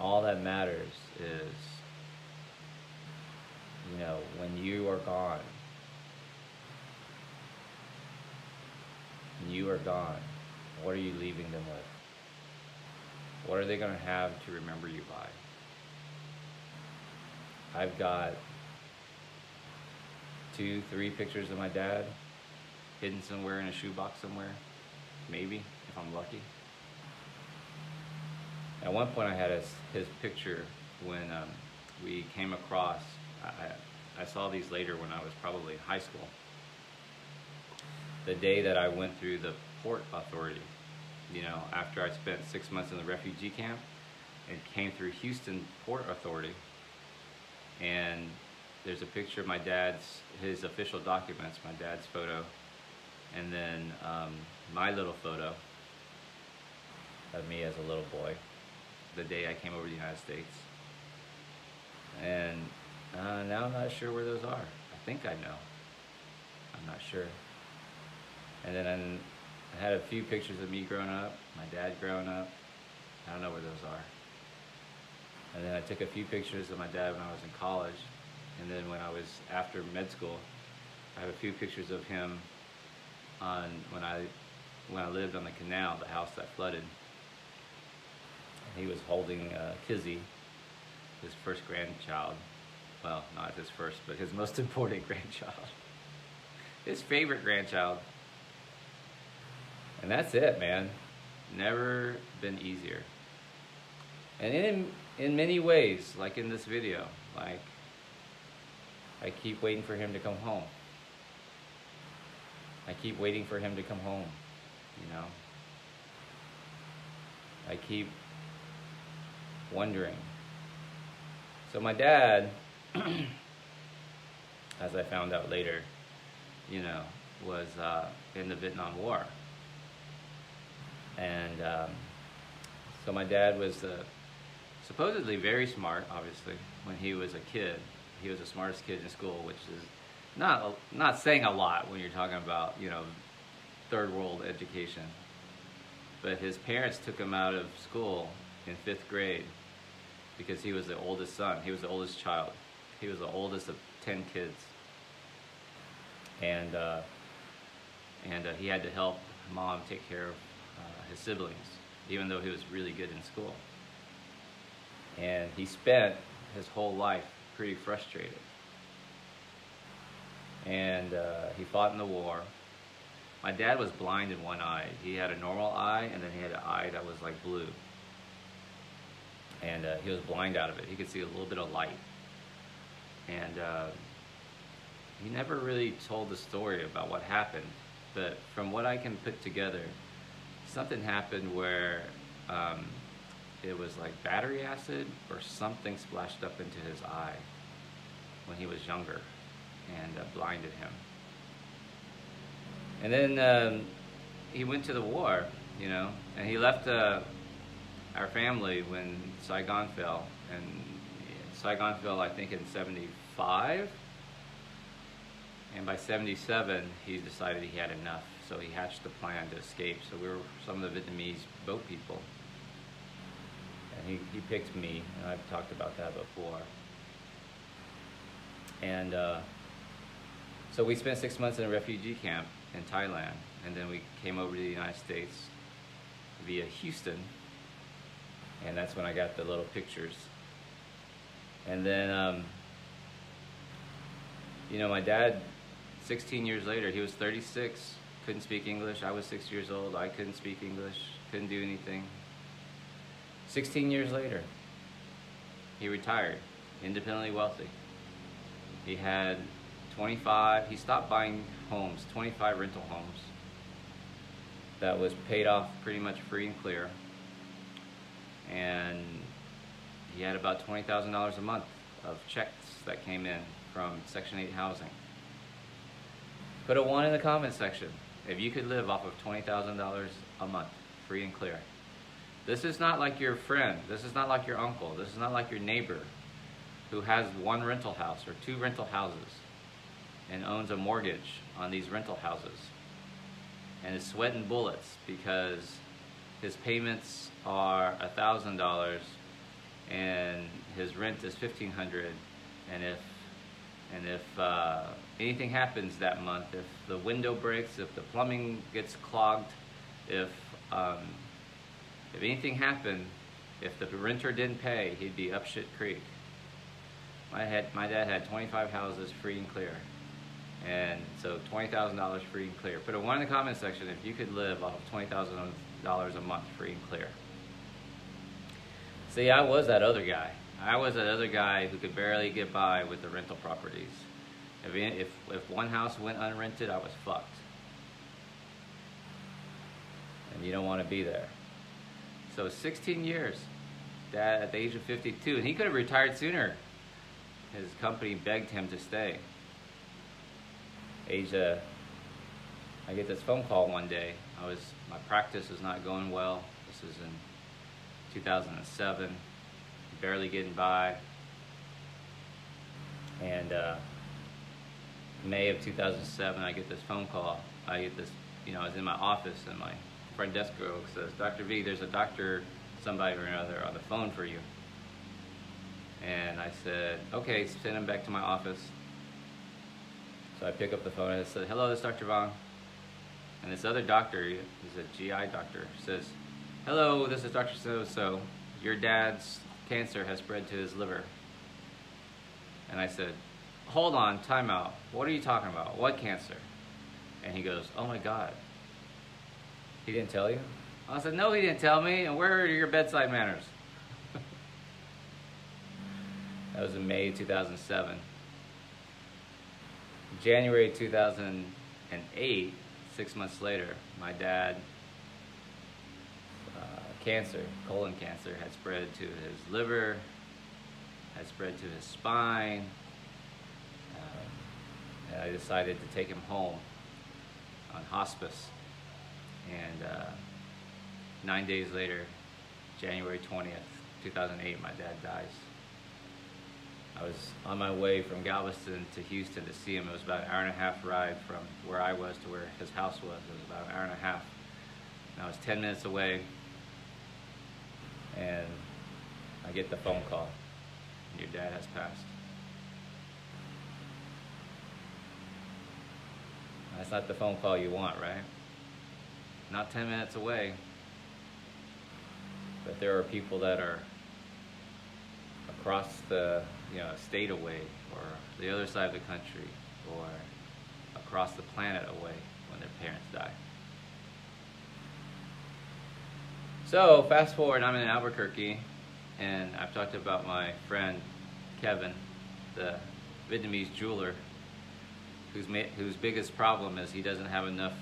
all that matters is, you know, when you are gone, what are you leaving them with? What are they going to have to remember you by? I've got 2, 3 pictures of my dad hidden somewhere in a shoebox somewhere, maybe, if I'm lucky. At one point I had his picture when we came across, I saw these later when I was probably in high school. The day that I went through the Port Authority, you know, after I spent 6 months in the refugee camp and came through Houston Port Authority, and there's a picture of my dad's, his official documents, my dad's photo, and then my little photo of me as a little boy, the day I came over to the United States. And now I'm not sure where those are. I think I know. I'm not sure. And then I had a few pictures of me growing up, my dad growing up. I don't know where those are. And then I took a few pictures of my dad when I was in college. And then when I was after med school, I have a few pictures of him on when I lived on the canal, the house that flooded. And he was holding Kizzy, his first grandchild. Well, not his first, but his most important grandchild. His favorite grandchild. And that's it, man. Never been easier. And in many ways, like in this video, like I keep waiting for him to come home. I keep waiting for him to come home, you know. I keep wondering. So my dad, as I found out later, you know, was in the Vietnam War. And so my dad was supposedly very smart, obviously, when he was a kid. He was the smartest kid in school, which is not saying a lot when you're talking about, you know, third world education. But his parents took him out of school in 5th grade because he was the oldest son. He was the oldest child. He was the oldest of 10 kids. And he had to help mom take care of his siblings, even though he was really good in school. And he spent his whole life pretty frustrated. And he fought in the war. My dad was blind in one eye. He had a normal eye, and then he had an eye that was like blue. And he was blind out of it. He could see a little bit of light. And he never really told the story about what happened. But from what I can put together, something happened where it was like battery acid or something splashed up into his eye when he was younger and blinded him. And then he went to the war, you know, and he left our family when Saigon fell. And Saigon fell, I think, in 75. And by 77, he decided he had enough. So he hatched a plan to escape. So we were some of the Vietnamese boat people. And he picked me, and I've talked about that before. And so we spent 6 months in a refugee camp in Thailand. And then we came over to the United States via Houston. And that's when I got the little pictures. And then, you know, my dad, 16 years later, he was 36, couldn't speak English. I was 6 years old, I couldn't speak English, couldn't do anything. 16 years later, he retired, independently wealthy. He had 25, he stopped buying homes, 25 rental homes. That was paid off pretty much free and clear. And he had about $20,000 a month of checks that came in from Section 8 housing. Put a 1 in the comment section if you could live off of $20,000 a month, free and clear. This is not like your friend, this is not like your uncle, this is not like your neighbor who has 1 rental house or 2 rental houses and owns a mortgage on these rental houses and is sweating bullets because his payments are $1,000 and his rent is $1,500, and if anything happens that month, if the window breaks, if the plumbing gets clogged, if anything happened, if the renter didn't pay, he'd be up shit creek. My dad had 25 houses free and clear, and so $20,000 free and clear. Put a 1 in the comment section if you could live off of $20,000 a month free and clear. See, I was that other guy. I was that other guy who could barely get by with the rental properties. If one house went unrented, I was fucked. And you don't want to be there. So 16 years, Dad at the age of 52, and he could have retired sooner. His company begged him to stay. I get this phone call one day. My practice was not going well. This was in 2007, barely getting by. And May of 2007, I get this phone call. I was in my office, and my front desk girl says, "Dr. V, there's a doctor, somebody or another, on the phone for you." And I said, "Okay, send him back to my office." So I pick up the phone and I said, "Hello, this is Dr. Vuong." And this other doctor, he's a GI doctor, says, "Hello, this is Dr. So-so. Your dad's cancer has spread to his liver." And I said, "Hold on, time out. What are you talking about? What cancer?" And he goes, "Oh my God. He didn't tell you?" I said, "No, he didn't tell me. And where are your bedside manners?" That was in May 2007. January 2008, 6 months later, my dad, cancer, colon cancer, had spread to his liver, had spread to his spine, and I decided to take him home on hospice. And 9 days later, January 20th, 2008, my dad dies. I was on my way from Galveston to Houston to see him. It was about an 1.5 hour ride from where I was to where his house was. It was about an 1.5 hours. And I was 10 minutes away, and I get the phone call. Your dad has passed. That's not the phone call you want, right? Not 10 minutes away. But there are people that are across the state away, or the other side of the country, or across the planet away when their parents die. So fast forward, I'm in Albuquerque, and I've talked about my friend Kevin, the Vietnamese jeweler, whose biggest problem is he doesn't have enough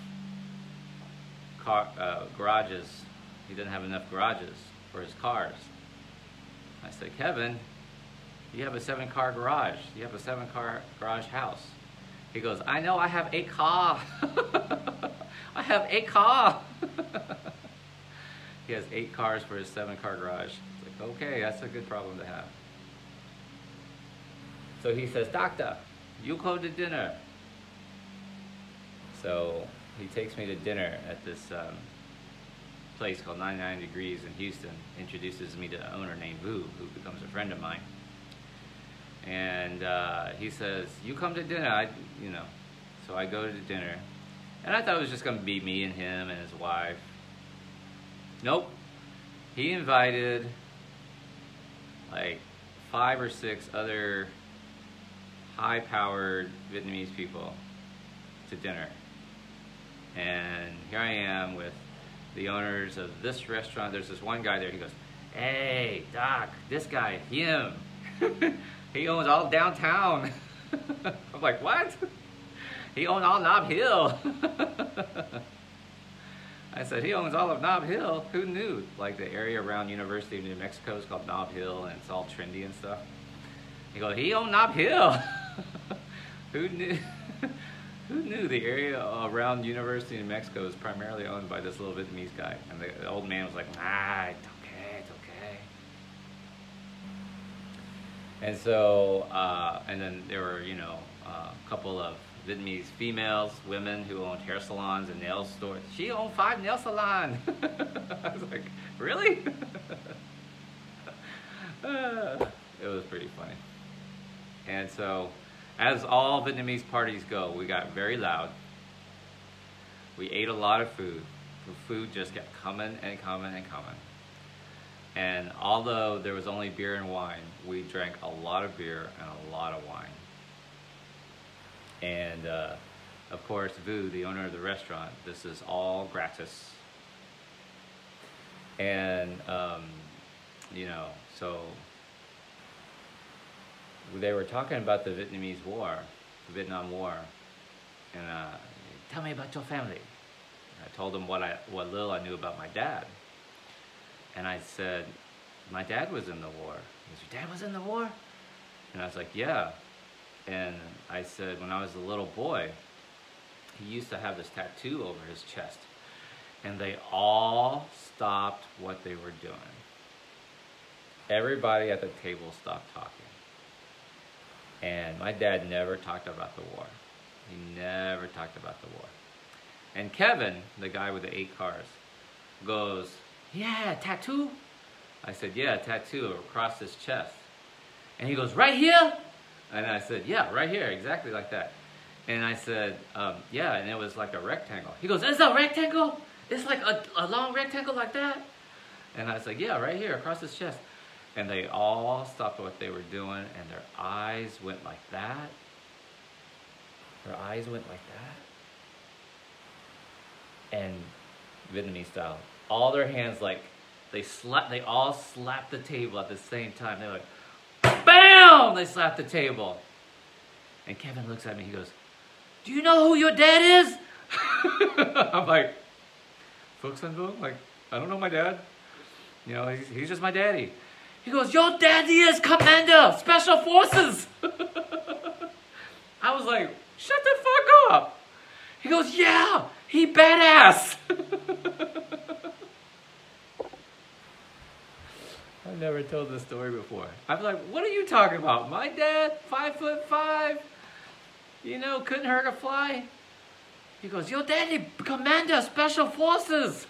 garages. He doesn't have enough garages for his cars. I said, "Kevin, you have a 7-car garage. You have a 7-car garage house." He goes, "I know, I have 8 car. I have 8 car." He has 8 cars for his 7-car garage. It's like, okay, that's a good problem to have. So he says, "Doctor, you come to dinner." So he takes me to dinner at this place called 99 Degrees in Houston, introduces me to an owner named Vu, who becomes a friend of mine. And he says, "You come to dinner." So I go to dinner, and I thought it was just going to be me and him and his wife. Nope. He invited like 5 or 6 other high-powered Vietnamese people to dinner. And here I am with the owners of this restaurant. There's this one guy there. He goes, "Hey, Doc, this guy, him, he owns all downtown." I'm like, "What?" "He owns all Nob Hill." I said, "He owns all of Nob Hill? Who knew?" Like the area around University of New Mexico is called Nob Hill, and it's all trendy and stuff. He goes, "He owns Nob Hill." Who knew? Who knew the area around University of New Mexico is primarily owned by this little Vietnamese guy? And the old man was like, "Nah, it's okay, it's okay." And so, and then there were, a couple of Vietnamese females, women who owned hair salons and nail stores. "She owned 5 nail salons." I was like, "Really?" It was pretty funny. And so, as all Vietnamese parties go, we got very loud. We ate a lot of food. The food just kept coming and coming and coming. And although there was only beer and wine, we drank a lot of beer and a lot of wine. And of course, Vu, the owner of the restaurant, this is all gratis. And, you know, so they were talking about the Vietnamese War, the Vietnam War. And tell me about your family. I told them what little I knew about my dad. And I said, my dad was in the war. He goes, your dad was in the war? And I was like, yeah. And I said, when I was a little boy, he used to have this tattoo over his chest. And they all stopped what they were doing. Everybody at the table stopped talking. And my dad never talked about the war. He never talked about the war. And Kevin, the guy with the 8 cars, goes, yeah, tattoo? I said, yeah, tattoo across his chest. And he goes, right here? And I said, yeah, right here, exactly like that. And I said, yeah, and it was like a rectangle. He goes, it's a rectangle? It's like a long rectangle like that? And I was like, yeah, right here, across his chest. And they all stopped what they were doing, and their eyes went like that. Their eyes went like that. And Vietnamese style, all their hands like, they all slapped the table at the same time. They're like, BAM! They slapped the table. And Kevin looks at me, he goes, do you know who your dad is? I'm like, Duc Vuong? Like, I don't know my dad. You know, he's just my daddy. He goes, your daddy is Commander, Special Forces. I was like, shut the fuck up. He goes, yeah, he badass. I've never told this story before. I'm like, what are you talking about? My dad, 5'5", you know, couldn't hurt a fly. He goes, your daddy, Commander, Special Forces.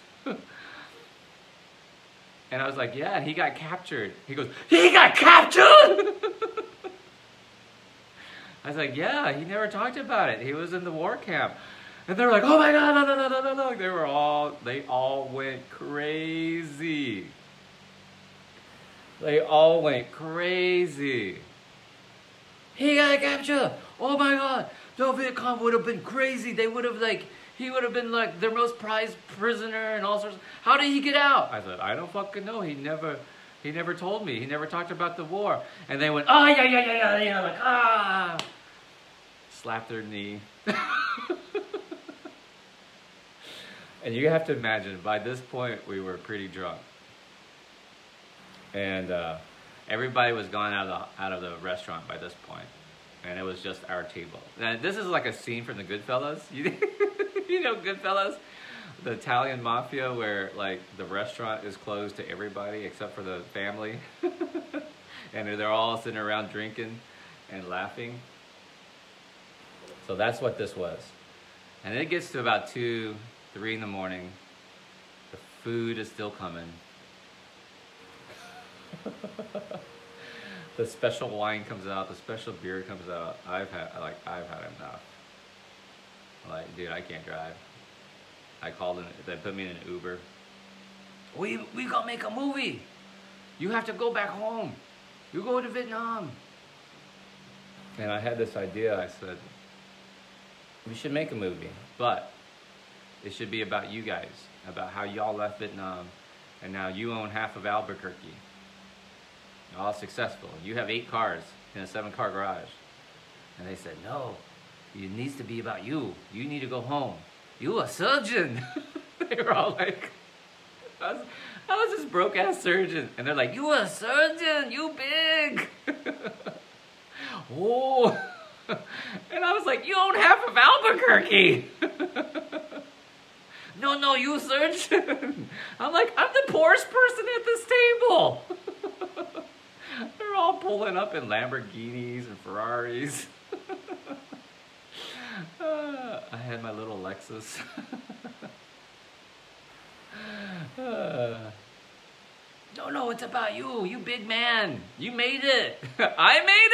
And I was like, yeah, he got captured. He goes, he got captured? I was like, yeah, he never talked about it. He was in the war camp. And they were like, oh my God, no, no, no, no, no, no. They all went crazy. They all went crazy. He got captured. Oh my God. The Viet Cong would have been crazy. They would have he would have been like their most prized prisoner and all sorts. How did he get out? I said, I don't fucking know. He never told me. He never talked about the war. And they went, oh yeah, like, ah. Slapped their knee. And you have to imagine, by this point, we were pretty drunk. And everybody was gone out of the restaurant by this point. And it was just our table. Now, this is like a scene from the Goodfellas. You know Goodfellas? The Italian mafia where like the restaurant is closed to everybody except for the family. And they're all sitting around drinking and laughing. So that's what this was. And it gets to about 2, 3 in the morning. The food is still coming. The special wine comes out, the special beer comes out. I've had enough. Like, dude, I can't drive. I called in, they put me in an Uber. We gonna make a movie. You have to go back home. You go to Vietnam. And I had this idea, I said, we should make a movie, but it should be about you guys, about how y'all left Vietnam, and now you own half of Albuquerque. You're all successful. You have 8 cars in a 7-car garage. And they said, no, it needs to be about you. You need to go home. You a surgeon. They were all like, I was this broke-ass surgeon. And they're like, you a surgeon, you big. Oh. And I was like, you own half of Albuquerque. No, you surgeon. I'm like, I'm the poorest person at this table. They're all pulling up in Lamborghinis and Ferraris. I had my little Lexus. No, it's about you. You big man. You made it. I made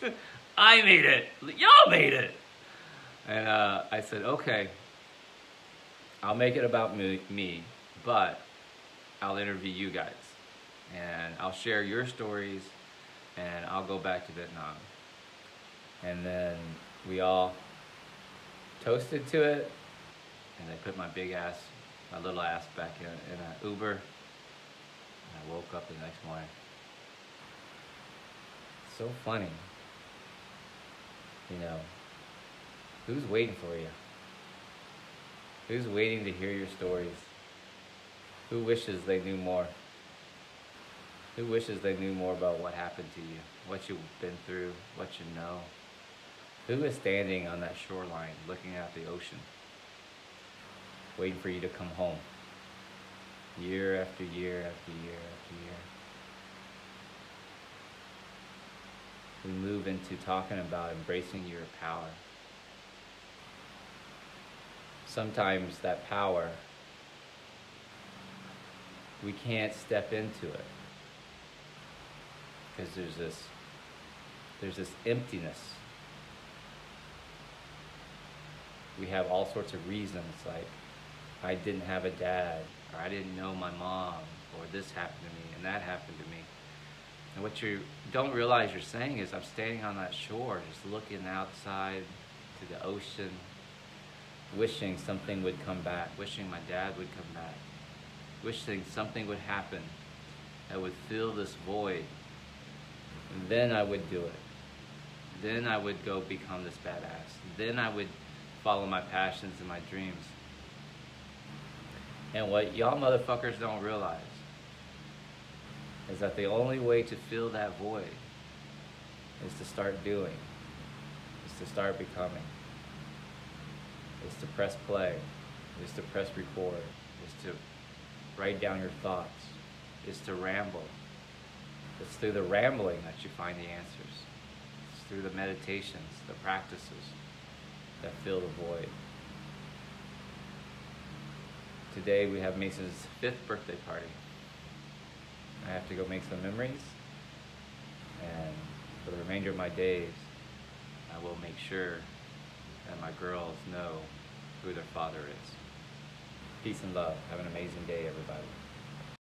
it. I made it. Y'all made it. And I said, okay, I'll make it about me, but I'll interview you guys. And I'll share your stories, and I'll go back to Vietnam. And then we all toasted to it, and I put my little ass back in an Uber. I woke up the next morning. So funny. You know, who's waiting for you? Who's waiting to hear your stories? Who wishes they knew more? Who wishes they knew more about what happened to you, what you've been through, what you know? Who is standing on that shoreline looking out the ocean, waiting for you to come home? Year after year after year after year. We move into talking about embracing your power. Sometimes that power, we can't step into it because there's this emptiness. We have all sorts of reasons, like I didn't have a dad, or I didn't know my mom, or this happened to me, and that happened to me. And what you don't realize you're saying is, I'm standing on that shore, just looking outside to the ocean, wishing something would come back, wishing my dad would come back, wishing something would happen that would fill this void. And then I would do it. Then I would go become this badass. Then I would follow my passions and my dreams. And what y'all motherfuckers don't realize is that the only way to fill that void is to start doing, is to start becoming, is to press play, is to press record, is to write down your thoughts, is to ramble. It's through the rambling that you find the answers. It's through the meditations, the practices that fill the void. Today we have Mason's 5th birthday party. I have to go make some memories, and for the remainder of my days, I will make sure that my girls know who their father is. Peace and love. Have an amazing day, everybody.